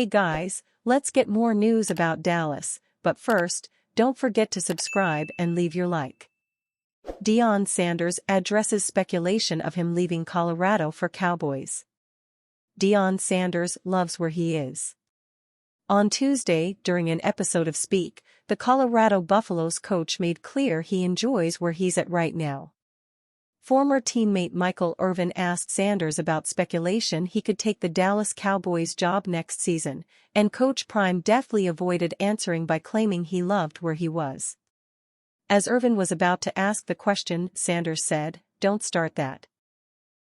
Hey guys, let's get more news about Dallas, but first, don't forget to subscribe and leave your like. Deion Sanders addresses speculation of him leaving Colorado for Cowboys. Deion Sanders loves where he is. On Tuesday, during an episode of Speak, the Colorado Buffaloes coach made clear he enjoys where he's at right now. Former teammate Michael Irvin asked Sanders about speculation he could take the Dallas Cowboys job next season, and Coach Prime deftly avoided answering by claiming he loved where he was. As Irvin was about to ask the question, Sanders said, "Don't start that."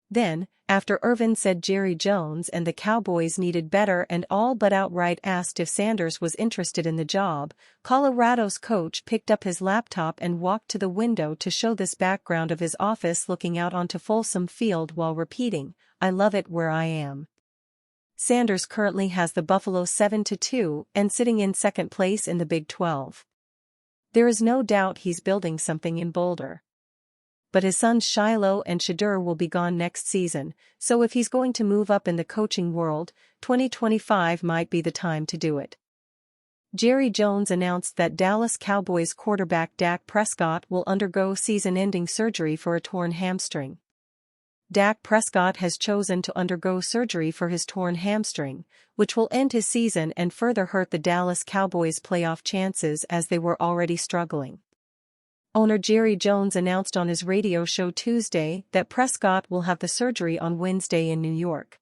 Then, after Irvin said Jerry Jones and the Cowboys needed better and all but outright asked if Sanders was interested in the job, Colorado's coach picked up his laptop and walked to the window to show this background of his office looking out onto Folsom Field while repeating, "I love it where I am." Sanders currently has the Buffalo 7-2 and sitting in second place in the Big 12. There is no doubt he's building something in Boulder. But his sons Shiloh and Shadur will be gone next season, so if he's going to move up in the coaching world, 2025 might be the time to do it. Jerry Jones announced that Dallas Cowboys quarterback Dak Prescott will undergo season-ending surgery for a torn hamstring. Dak Prescott has chosen to undergo surgery for his torn hamstring, which will end his season and further hurt the Dallas Cowboys' playoff chances as they were already struggling. Owner Jerry Jones announced on his radio show Tuesday that Prescott will have the surgery on Wednesday in New York.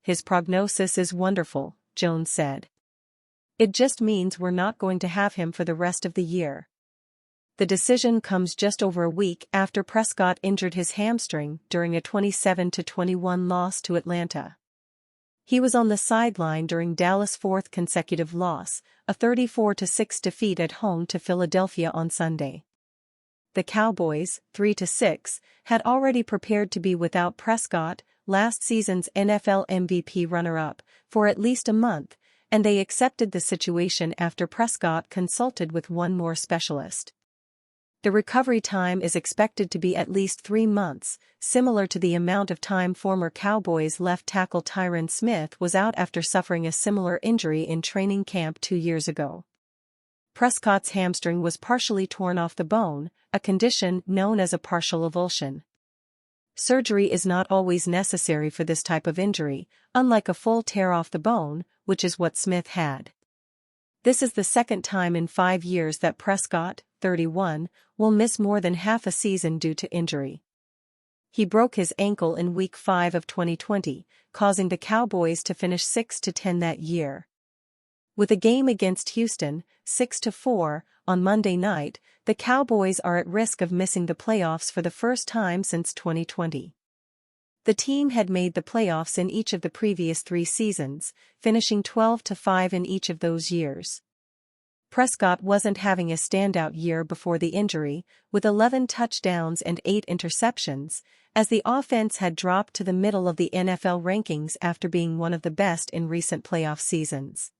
"His prognosis is wonderful," Jones said. "It just means we're not going to have him for the rest of the year." The decision comes just over a week after Prescott injured his hamstring during a 27-21 loss to Atlanta. He was on the sideline during Dallas' fourth consecutive loss, a 34-6 defeat at home to Philadelphia on Sunday. The Cowboys, 3-6, had already prepared to be without Prescott, last season's NFL MVP runner-up, for at least a month, and they accepted the situation after Prescott consulted with one more specialist. The recovery time is expected to be at least 3 months, similar to the amount of time former Cowboys left tackle Tyron Smith was out after suffering a similar injury in training camp 2 years ago. Prescott's hamstring was partially torn off the bone, a condition known as a partial avulsion. Surgery is not always necessary for this type of injury, unlike a full tear off the bone, which is what Smith had. This is the second time in 5 years that Prescott, 31, will miss more than half a season due to injury. He broke his ankle in Week 5 of 2020, causing the Cowboys to finish 6-10 that year. With a game against Houston, 6-4, on Monday night, the Cowboys are at risk of missing the playoffs for the first time since 2020. The team had made the playoffs in each of the previous 3 seasons, finishing 12-5 in each of those years. Prescott wasn't having a standout year before the injury, with 11 touchdowns and 8 interceptions, as the offense had dropped to the middle of the NFL rankings after being one of the best in recent playoff seasons.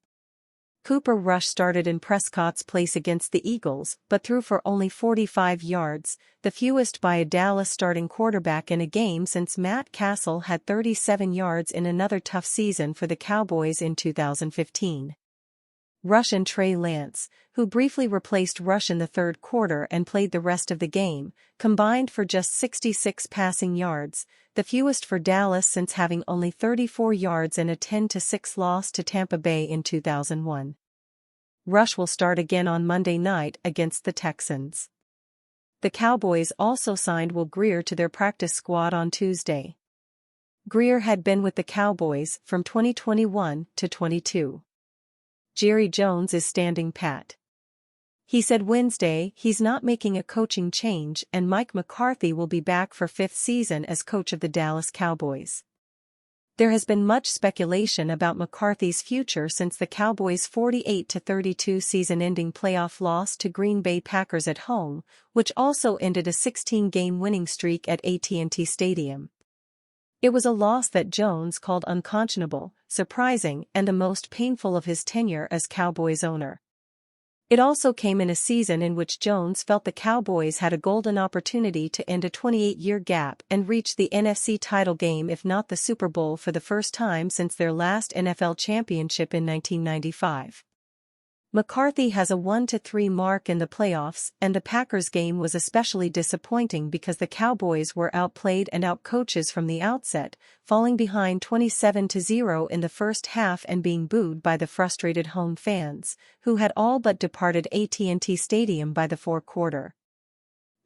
Cooper Rush started in Prescott's place against the Eagles but threw for only 45 yards, the fewest by a Dallas starting quarterback in a game since Matt Castle had 37 yards in another tough season for the Cowboys in 2015. Rush and Trey Lance, who briefly replaced Rush in the third quarter and played the rest of the game, combined for just 66 passing yards, the fewest for Dallas since having only 34 yards in a 10-6 loss to Tampa Bay in 2001. Rush will start again on Monday night against the Texans. The Cowboys also signed Will Grier to their practice squad on Tuesday. Grier had been with the Cowboys from 2021 to 22. Jerry Jones is standing pat. He said Wednesday he's not making a coaching change and Mike McCarthy will be back for 5th season as coach of the Dallas Cowboys. There has been much speculation about McCarthy's future since the Cowboys' 48-32 season-ending playoff loss to Green Bay Packers at home, which also ended a 16-game winning streak at AT&T Stadium. It was a loss that Jones called unconscionable, surprising, and the most painful of his tenure as Cowboys owner. It also came in a season in which Jones felt the Cowboys had a golden opportunity to end a 28-year gap and reach the NFC title game, if not the Super Bowl, for the first time since their last NFL championship in 1995. McCarthy has a 1-3 mark in the playoffs, and the Packers game was especially disappointing because the Cowboys were outplayed and outcoached from the outset, falling behind 27-0 in the first half and being booed by the frustrated home fans, who had all but departed AT&T Stadium by the fourth quarter.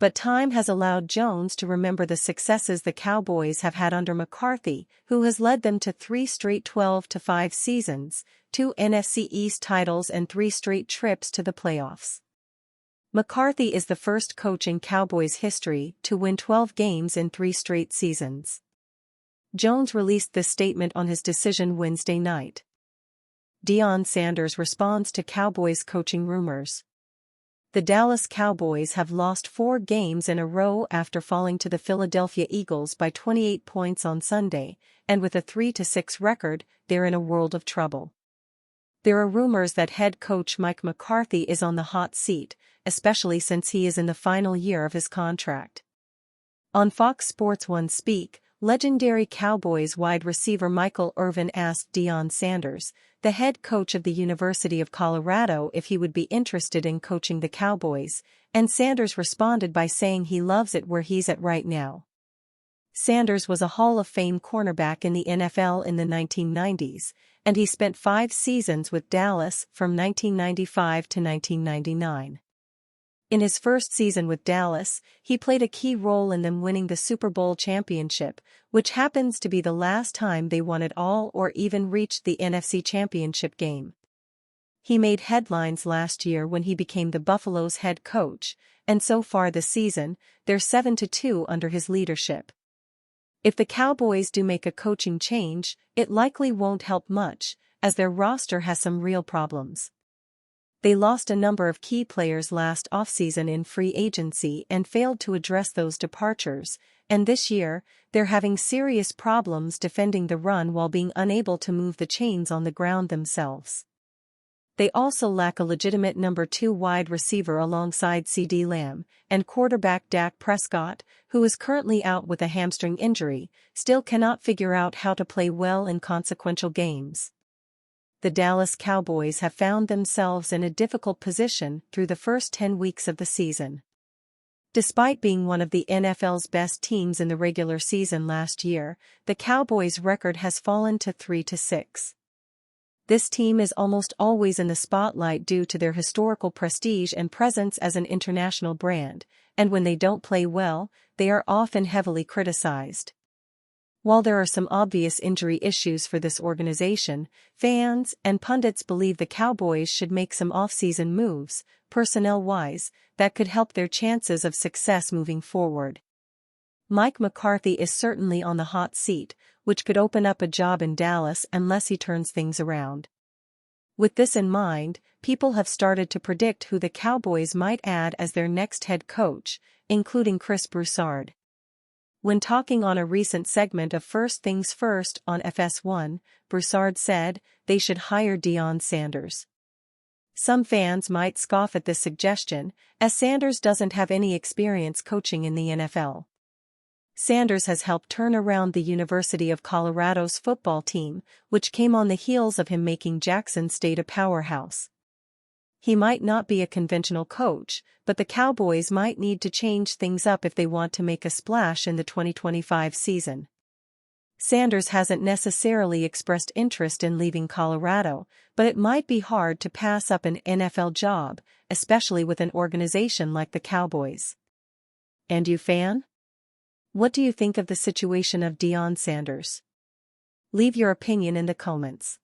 But time has allowed Jones to remember the successes the Cowboys have had under McCarthy, who has led them to 3 straight 12-5 seasons, 2 NFC East titles and 3 straight trips to the playoffs. McCarthy is the first coach in Cowboys history to win 12 games in 3 straight seasons. Jones released this statement on his decision Wednesday night. Deion Sanders responds to Cowboys coaching rumors. The Dallas Cowboys have lost 4 games in a row after falling to the Philadelphia Eagles by 28 points on Sunday, and with a 3-6 record, they're in a world of trouble. There are rumors that head coach Mike McCarthy is on the hot seat, especially since he is in the final year of his contract. On Fox Sports 1 Speak, legendary Cowboys wide receiver Michael Irvin asked Deion Sanders, the head coach of the University of Colorado, if he would be interested in coaching the Cowboys, and Sanders responded by saying he loves it where he's at right now. Sanders was a Hall of Fame cornerback in the NFL in the 1990s, and he spent 5 seasons with Dallas from 1995 to 1999. In his first season with Dallas, he played a key role in them winning the Super Bowl championship, which happens to be the last time they won it all or even reached the NFC championship game. He made headlines last year when he became the Buffalo's head coach, and so far this season, they're 7-2 under his leadership. If the Cowboys do make a coaching change, it likely won't help much, as their roster has some real problems. They lost a number of key players last offseason in free agency and failed to address those departures, and this year, they're having serious problems defending the run while being unable to move the chains on the ground themselves. They also lack a legitimate number 2 wide receiver alongside CeeDee Lamb, and quarterback Dak Prescott, who is currently out with a hamstring injury, still cannot figure out how to play well in consequential games. The Dallas Cowboys have found themselves in a difficult position through the first 10 weeks of the season. Despite being one of the NFL's best teams in the regular season last year, the Cowboys' record has fallen to 3-6. This team is almost always in the spotlight due to their historical prestige and presence as an international brand, and when they don't play well, they are often heavily criticized. While there are some obvious injury issues for this organization, fans and pundits believe the Cowboys should make some off-season moves, personnel-wise, that could help their chances of success moving forward. Mike McCarthy is certainly on the hot seat, which could open up a job in Dallas unless he turns things around. With this in mind, people have started to predict who the Cowboys might add as their next head coach, including Chris Broussard. When talking on a recent segment of First Things First on FS1, Broussard said they should hire Deion Sanders. Some fans might scoff at this suggestion, as Sanders doesn't have any experience coaching in the NFL. Sanders has helped turn around the University of Colorado's football team, which came on the heels of him making Jackson State a powerhouse. He might not be a conventional coach, but the Cowboys might need to change things up if they want to make a splash in the 2025 season. Sanders hasn't necessarily expressed interest in leaving Colorado, but it might be hard to pass up an NFL job, especially with an organization like the Cowboys. And you, fan? What do you think of the situation of Deion Sanders? Leave your opinion in the comments.